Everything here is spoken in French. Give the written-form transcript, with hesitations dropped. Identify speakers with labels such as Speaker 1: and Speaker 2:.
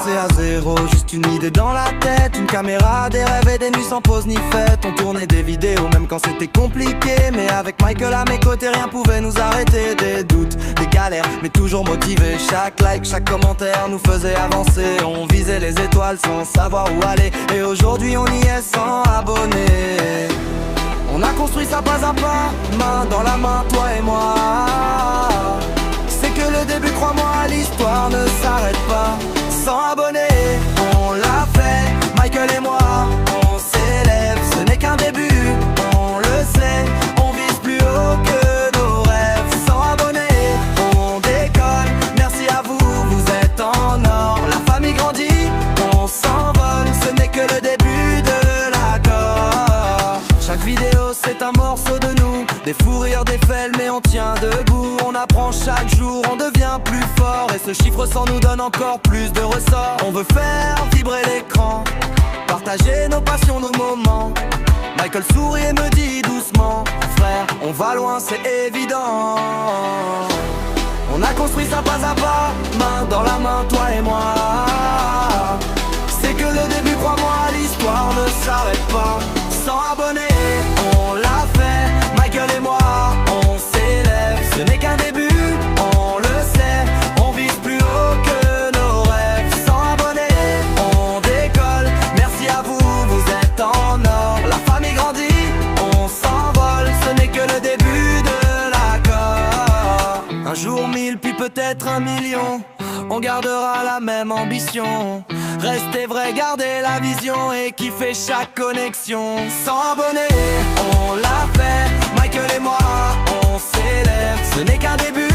Speaker 1: commencé à zéro, juste une idée dans la tête, une caméra, des rêves et des nuits sans pause ni fête. On tournait des vidéos même quand c'était compliqué, mais avec Michael à mes côtés rien pouvait nous arrêter. Des doutes, des galères, mais toujours motivés. Chaque like, chaque commentaire nous faisait avancer. On visait les étoiles sans savoir où aller, et aujourd'hui on y est sans abonnés. On a construit ça pas à pas, main dans la main, toi et moi. C'est que le début, crois-moi, l'histoire ne s'arrête pas. Sans abonnés, on l'a fait, Michael et moi. On s'élève, ce n'est qu'un début, on le sait. On vise plus haut que nos rêves. Sans abonnés, on décolle, merci à vous, vous êtes en or. La famille grandit, on s'envole, ce n'est que le début de l'accord. Chaque vidéo c'est un morceau de nous, des fous rires, des fails, mais on tient debout. On apprend chaque jour, on devient plus fort, et ce chiffre 100 nous donne encore plus de ressort. On veut faire vibrer l'écran, partager nos passions, nos moments. Michael sourit et me dit doucement, frère, on va loin, c'est évident. On a construit ça pas à pas, main dans la main, toi et moi. C'est que le début, crois-moi, l'histoire ne s'arrête pas. Sans abonnés, on l'a fait, Michael et moi, on s'élève. Ce n'est qu'un début, on le sait, on vise plus haut que nos rêves. Sans abonnés, on décolle, merci à vous, vous êtes en or. La famille grandit, on s'envole, ce n'est que le début de l'accord. Un jour 1000, puis peut-être 1 million, on gardera la même ambition. Rester vrai, garder la vision et kiffer chaque connexion. Sans abonnés, on l'a fait, Michael et moi, on s'élève. Ce n'est qu'un début,